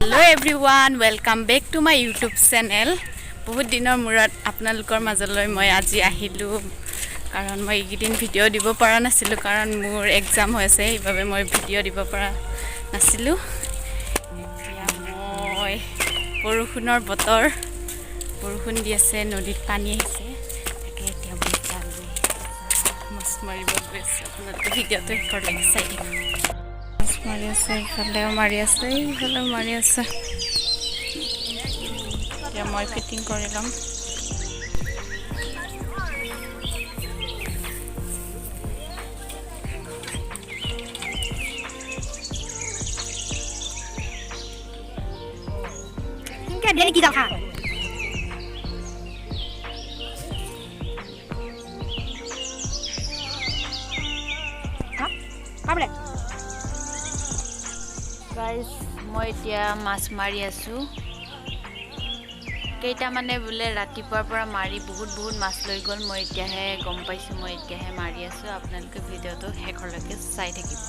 Hello everyone, welcome back to my YouTube channel. বহুত দিনৰ মূৰত আপোনালোকৰ মাজলৈ মই আজি আহিলো কাৰণ মই এইদিন ভিডিও দিব পৰা নাছিলো কাৰণ মোৰ এক্সাম হৈছে এইভাবে মই ভিডিও দিব পৰা নাছিলো এতিয়া মই বৰষুণৰ বতৰ বৰষুণ দি আছে নদীত পানী আহিছে তাকে এতিয়া মই মাছ মাৰিব গৈছো আপোনালোকে ভিডিওটো ৰেকৰ্ড চাই দিম মাৰি আছে ইফালেও মাৰি আছে ইফালেও মাৰি আছে এতিয়া মই ফিটিং কৰি লম ইনকা দেৰি কি দেখা হা কাবলে গাইস মই এতিয়া মাছ মাৰি আছো কেইটা মানে বুলে ৰাতিপুৱাৰ পৰা মাৰি বহুত মাছ লৈ গল মই এতিয়াহে গম পাইছো মই এতিয়াহে মাৰি আছো আপোনালোকে ভিডিওটো শেষলৈকে চাই থাকিব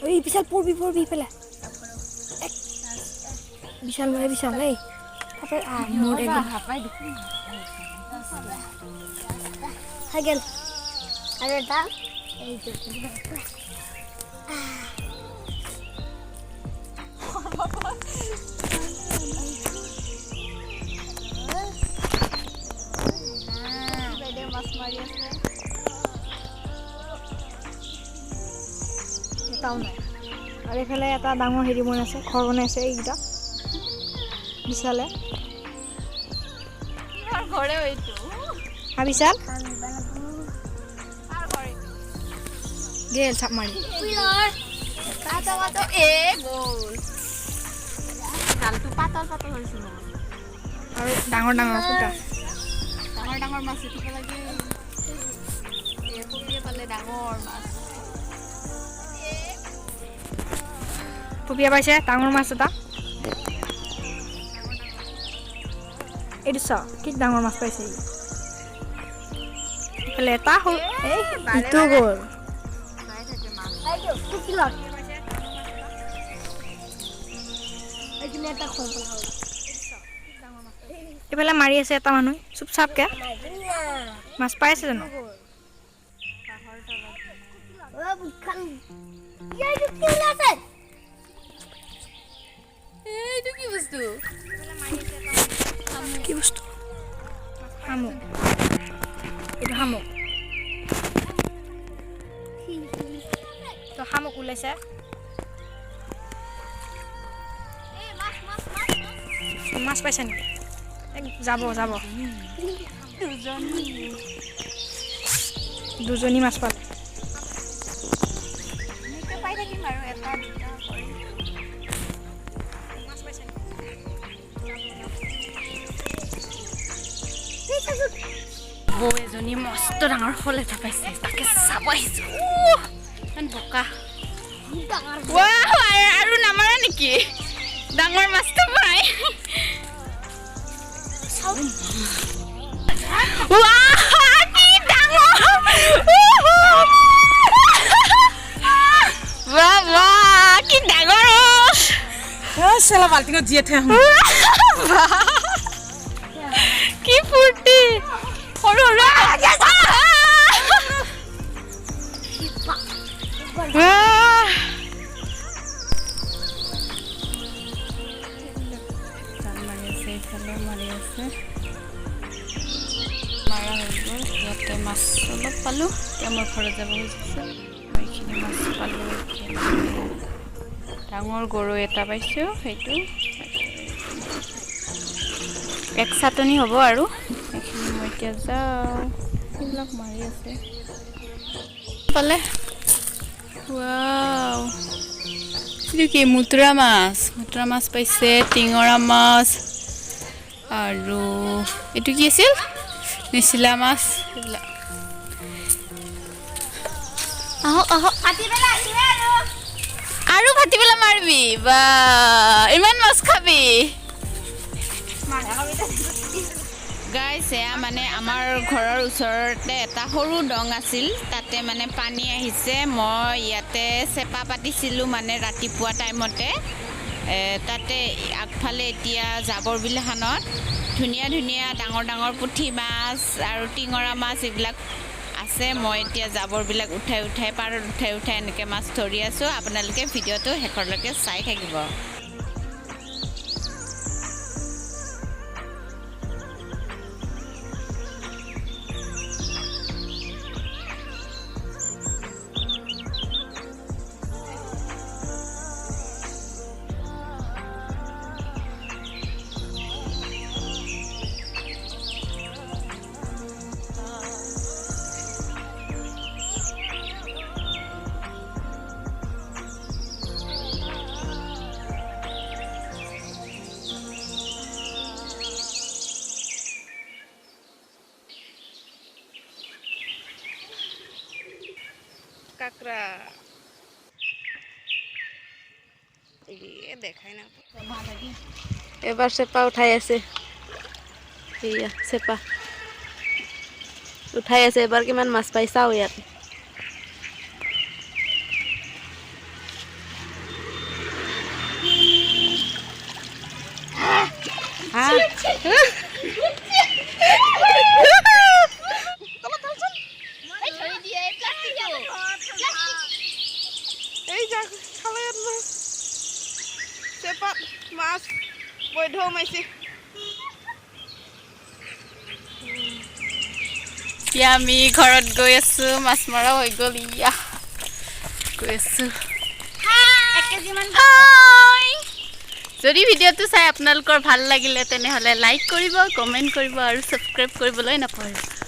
ওই বিশাল পড়বি পেলা বিশাল মানে বিশাল এই তারপরে মোর একদম হাফাই দেখি হয়ে গেল আরে এটা এই তো মাছ মারি আছে এটাও নাই আর এখানে এটা ডাঙৰ হেৰি বন আছে ঘৰ বনাইছে এইটা বিশালে আৰ ঘৰে হইতো হা বিশাল গেল চাপ মাৰি কাটা এ গোল জালটো পাতল হৈছে ন আৰু ডাঙৰ ফুটা ডাঙৰ মাছ উঠিব লাগে এ পুপিয়ে পালে ডাঙৰ মাছ পুপিয়া পাইছে ডাঙৰ মাছ এটা এইটো চ কি ডাঙৰ মাছ পাইছে এইফালে এটা হ'ল এই ইটো গ'ল এইফালে মাৰি আছে এটা মানুহ চুপচাপকে মাছ পাইছে জানো এইটো কি বস্তু কি বস্তু শামুক এইটো শামুক তো শামুক ওলাইছে মাছ পাইছে নেকি যাব দুজনী মাছ পালে পাই থাকিম আৰু এটা দুটা বৌ এজনী মস্ত ডাঙৰ শল এটা পাইছে তাকে চাব আহিছো বোকা আৰু নামাৰা নেকি ডাঙৰ মাছটো পাই কি ডাঙৰ চেলা বাল্টিঙত জিয়ে থৈ আহোঁ কি ফূৰ্তি সৰু মাৰি আছে মাৰা হৈ গ'ল ইয়াতে মাছ অলপ পালোঁ এতিয়া মোৰ ঘৰত যাব খুজিছে এইখিনি মাছ পালোঁ ডাঙৰ গৰৈ এটা পাইছোঁ সেইটো এক চাটনি হ'ব আৰু এইখিনি মই এতিয়া যাওঁ সেইবিলাক মাৰি আছে পালে ৱাও এইটো কি মুতৰা মাছ পাইছে টিঙৰা মাছ আৰু এইটো কি আছিল নিচিলা মাছ এইবিলাক আহক আহক আৰু ভাতি পেলা মাৰিবি বা ইমান মাছ খাবি গাইছ এয়া মানে আমাৰ ঘৰৰ ওচৰতে এটা সৰু দং আছিল তাতে মানে পানী আহিছে মই ইয়াতে চেপা পাতিছিলোঁ মানে ৰাতিপুৱা টাইমতে তাতে আগফালে এতিয়া জাবৰবিলাখনত ধুনীয়া ধুনীয়া ডাঙৰ ডাঙৰ পুঠি মাছ আৰু টিঙৰা মাছ এইবিলাক আছে মই এতিয়া জাবৰবিলাক উঠাই পাৰত উঠাই এনেকৈ মাছ ধৰি আছোঁ আপোনালোকে ভিডিঅ'টো শেষৰলৈকে চাই থাকিব কাকড়া দেখাই না এবাৰ চেপা উঠাই আছে এইয়া চেপা উঠাই আছে এবাৰ কিমান মাছ পাই চাওঁ ইয়াত মাছ বৈধ মাইছে এতিয়া আমি ঘৰত গৈ আছো মাছ মৰা হৈ গ'ল ইয়া গৈ আছো যদি ভিডিঅ'টো চাই আপোনালোকৰ ভাল লাগিলে তেনেহ'লে লাইক কৰিব কমেণ্ট কৰিব আৰু ছাবস্ক্ৰাইব কৰিবলৈ নাপাহৰিব